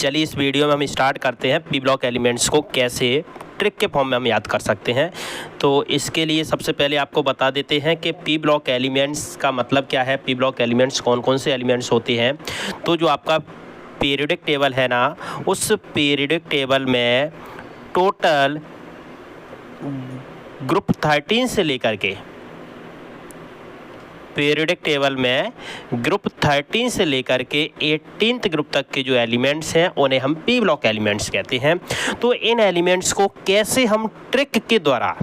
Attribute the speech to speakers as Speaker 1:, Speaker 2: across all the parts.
Speaker 1: चलिए इस वीडियो में हम स्टार्ट करते हैं पी ब्लॉक एलिमेंट्स को कैसे ट्रिक के फॉर्म में हम याद कर सकते हैं। तो इसके लिए सबसे पहले आपको बता देते हैं कि पी ब्लॉक एलिमेंट्स का मतलब क्या है, पी ब्लॉक एलिमेंट्स कौन कौन से एलिमेंट्स होते हैं। तो जो आपका पीरियोडिक टेबल है ना, उस पीरियोडिक टेबल में टोटल ग्रुप 13 से लेकर के पीरियोडिक टेबल में ग्रुप 13 से लेकर के 18th ग्रुप तक के जो एलिमेंट्स हैं उन्हें हम पी ब्लॉक एलिमेंट्स कहते हैं। तो इन एलिमेंट्स को कैसे हम ट्रिक के द्वारा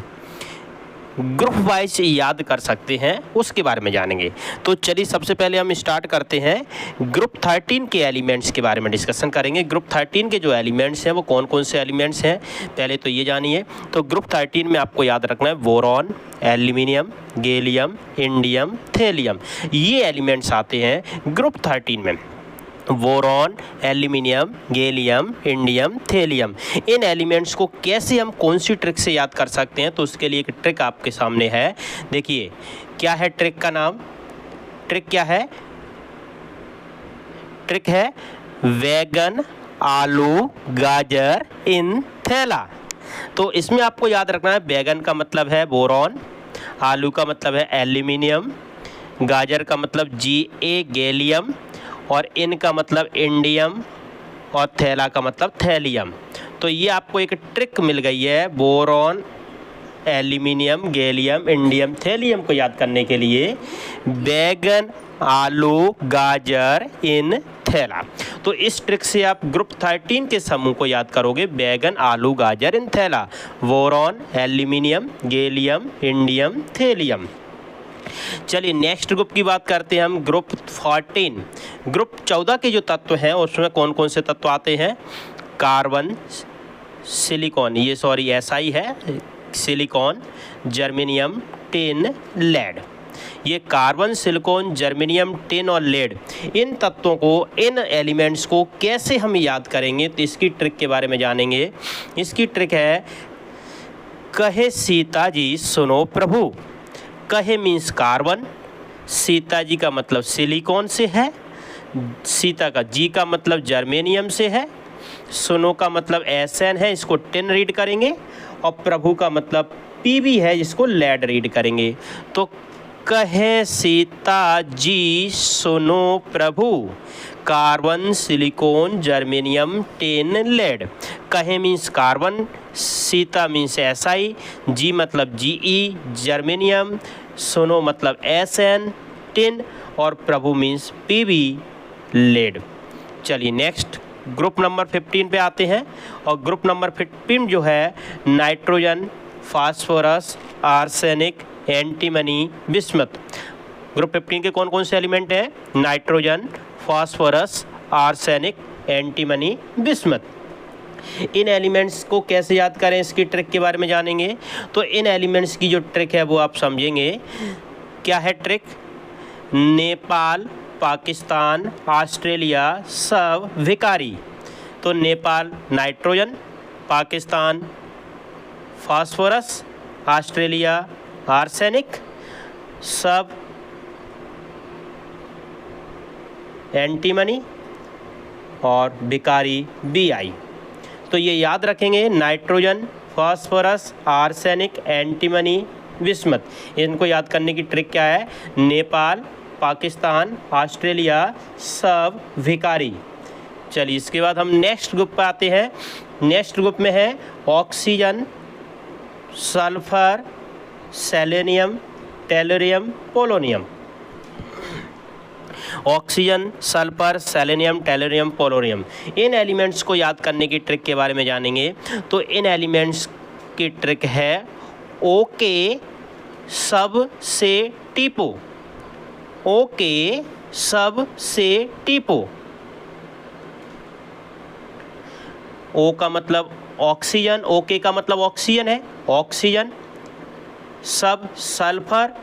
Speaker 1: ग्रुप वाइज याद कर सकते हैं उसके बारे में जानेंगे। तो चलिए सबसे पहले हम स्टार्ट करते हैं ग्रुप 13 के एलिमेंट्स के बारे में डिस्कशन करेंगे। ग्रुप 13 के जो एलिमेंट्स हैं वो कौन कौन से एलिमेंट्स हैं पहले तो ये जानिए। तो ग्रुप 13 में आपको याद रखना है boron, aluminium, gallium, indium, thallium, ये एलिमेंट्स आते हैं ग्रुप 13 में। Boron, aluminium, gallium, indium, thallium, इन एलिमेंट्स को कैसे हम कौन सी ट्रिक से याद कर सकते हैं। तो उसके लिए एक ट्रिक आपके सामने है, देखिए क्या है ट्रिक का नाम। ट्रिक क्या है? ट्रिक है वैगन, आलू, गाजर इन थैला। तो इसमें आपको याद रखना है वैगन का मतलब है बोरॉन, आलू का मतलब है एल्यूमिनियम, गाजर का मतलब Ga गैलियम, और इन का मतलब इंडियम, और थैला का मतलब थैलियम। तो ये आपको एक ट्रिक मिल गई है boron, aluminium, gallium, indium, thallium को याद करने के लिए बैगन, आलू, गाजर इन थैला। तो इस ट्रिक से आप ग्रुप 13 के समूह को याद करोगे, बैगन, आलू, गाजर इन थैला, boron, aluminium, gallium, indium, thallium. चलिए नेक्स्ट ग्रुप की बात करते हैं हम, ग्रुप 14। ग्रुप 14 के जो तत्व हैं उसमें कौन कौन से तत्व आते हैं? कार्बन, सिलिकॉन, ये सॉरी SI है, सिलिकॉन, जर्मेनियम, टिन, लेड। ये कार्बन, सिलिकॉन, जर्मेनियम, टिन और लेड, इन तत्वों को, इन एलिमेंट्स को कैसे हम याद करेंगे तो इसकी ट्रिक के बारे में जानेंगे। इसकी ट्रिक है कहे सीता जी सुनो प्रभु। कहे मीन्स कार्बन, सीता जी का मतलब सिलिकॉन से है, सीता का जी का मतलब जर्मेनियम से है, सुनो का मतलब SN है, इसको टिन रीड करेंगे, और प्रभु का मतलब PB है, जिसको लेड रीड करेंगे। तो कहे सीता जी सुनो प्रभु, carbon, silicon, germanium, tin, lead. कहे means carbon, Sita means SI, ji मतलब GE जर्मेनियम, सुनो मतलब SN टिन, और प्रभु मीन्स PB लेड। चलिए नेक्स्ट ग्रुप नंबर 15 पे आते हैं, और ग्रुप नंबर 15 जो है nitrogen, phosphorus, arsenic, antimony, bismuth. Group 15 के कौन कौन से एलिमेंट हैं? Nitrogen, phosphorus, arsenic, antimony, bismuth. इन एलिमेंट्स को कैसे याद करें इसकी ट्रिक के बारे में जानेंगे। तो इन एलिमेंट्स की जो ट्रिक है वो आप समझेंगे। क्या है ट्रिक? नेपाल, पाकिस्तान, ऑस्ट्रेलिया सब भिखारी। तो Nepal nitrogen, Pakistan phosphorus, Australia arsenic, सब एंटीमनी, और भिखारी BI। तो ये याद रखेंगे, nitrogen, phosphorus, arsenic, antimony, bismuth. इनको याद करने की ट्रिक क्या है? नेपाल, पाकिस्तान, ऑस्ट्रेलिया सब भिखारी। चलिए इसके बाद हम नेक्स्ट ग्रुप पर आते हैं। नेक्स्ट ग्रुप में है oxygen, sulphur, selenium, tellurium, polonium. Oxygen, sulphur, selenium, tellurium, polonium, इन एलिमेंट्स को याद करने की ट्रिक के बारे में जानेंगे। तो इन एलिमेंट्स की ट्रिक है ओके सब से टीपो। ओके सब से टीपो। ओ का मतलब ऑक्सीजन, ओके का मतलब ऑक्सीजन है, ऑक्सीजन, सब सल्फर,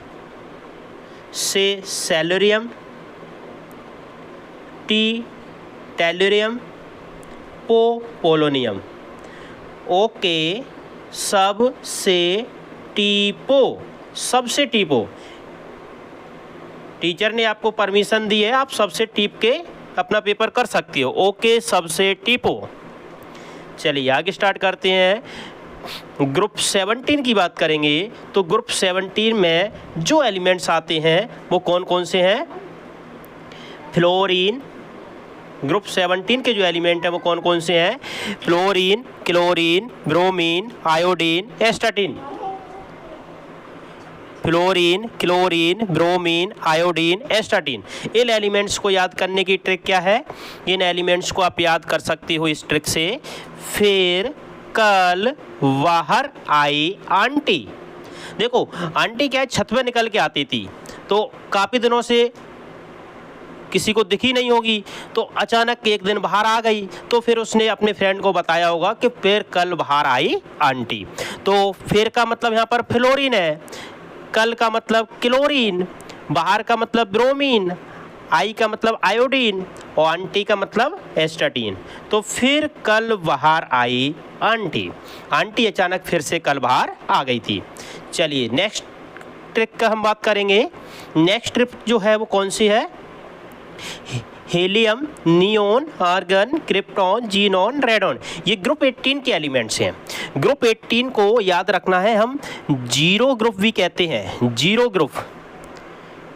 Speaker 1: से सेलेरियम, टी टेलुरियम, पो पोलोनियम। ओके सब से टीपो, सबसे टीपो। टीचर ने आपको परमिशन दी है, आप सबसे टीप के अपना पेपर कर सकती हो। ओके सबसे टिपो। चलिए आगे स्टार्ट करते हैं। ग्रुप 17 की बात करेंगे तो ग्रुप 17 में जो एलिमेंट्स आते हैं वो कौन कौन से हैं? फ्लोरीन। ग्रुप 17 के जो एलिमेंट हैं वो कौन कौन से हैं? Fluorine, chlorine, bromine, iodine, astatine. Fluorine, chlorine, bromine, iodine, astatine. इन एलिमेंट्स को याद करने की ट्रिक क्या है? इन एलिमेंट्स को आप याद कर सकते हो इस ट्रिक से। फिर कल बाहर आई आंटी। देखो आंटी क्या है, छत पे निकल के आती थी तो काफ़ी दिनों से किसी को दिखी नहीं होगी, तो अचानक एक दिन बाहर आ गई, तो फिर उसने अपने फ्रेंड को बताया होगा कि फिर कल बाहर आई आंटी। तो फिर का मतलब यहाँ पर फ्लोरीन है, कल का मतलब क्लोरीन, बाहर का मतलब ब्रोमीन, आई का मतलब आयोडीन और आंटी का मतलब एस्टाटीन। तो फिर कल बाहर आई आंटी। आंटी अचानक फिर से कल बाहर आ गई थी। चलिए नेक्स्ट ट्रिक का हम बात करेंगे। नेक्स्ट ट्रिक जो है वो कौन सी है? Helium, neon, argon, krypton, xenon, radon. ये ग्रुप 18 के एलिमेंट्स हैं। ग्रुप 18 को याद रखना है, हम जीरो ग्रुप भी कहते हैं। जीरो ग्रुप,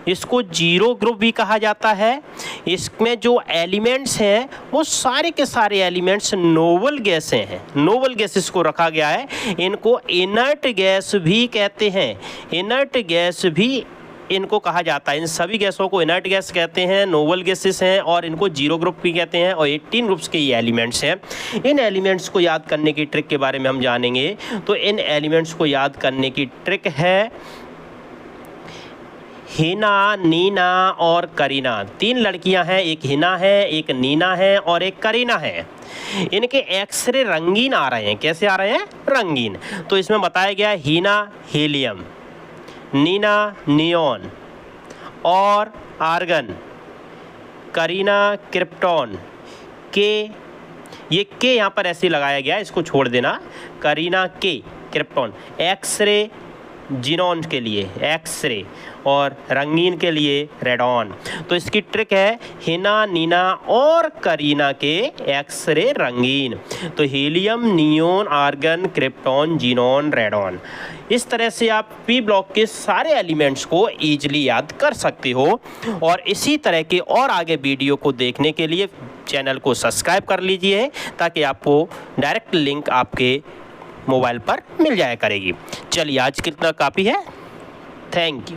Speaker 1: इसको जीरो ग्रुप भी कहा जाता है। इसमें जो एलिमेंट्स हैं वो सारे के सारे एलिमेंट्स नोबल गैसें हैं। नोबल गैसेस को रखा गया है। इनको इनर्ट गैस भी कहते हैं। इनर्ट गैस भी इनको कहा जाता है। इन सभी गैसों को इनर्ट गैस कहते हैं, नोबल गैसेस हैं और इनको जीरो ग्रुप भी कहते हैं। और 18 ग्रुप्स के ये एलिमेंट्स हैं। इन एलिमेंट्स को याद करने की ट्रिक के बारे में हम जानेंगे। तो इन एलिमेंट्स को याद करने की ट्रिक है हिना, नीना और करीना। 3 लड़कियां हैं, एक हिना है, एक नीना है और एक करीना है। इनके एक्सरे रंगीन आ रहे हैं। कैसे आ रहे हैं? रंगीन। तो इसमें बताया गया हिना हीलियम, नीना नियोन और आर्गन, करीना क्रिप्टॉन। के, ये के यहाँ पर ऐसे लगाया गया, इसको छोड़ देना। करीना के क्रिप्टॉन, एक्सरे जीनॉन के लिए एक्सरे और रंगीन के लिए रेडॉन। तो इसकी ट्रिक है हिना, नीना और करीना के एक्सरे रंगीन। तो helium, neon, argon, krypton, xenon, radon. इस तरह से आप पी ब्लॉक के सारे एलिमेंट्स को ईजिली याद कर सकते हो। और इसी तरह के और आगे वीडियो को देखने के लिए चैनल को सब्सक्राइब कर लीजिए ताकि आपको डायरेक्ट लिंक आपके मोबाइल पर मिल जाया करेगी। चलिए आज कितना काफ़ी है। Thank you.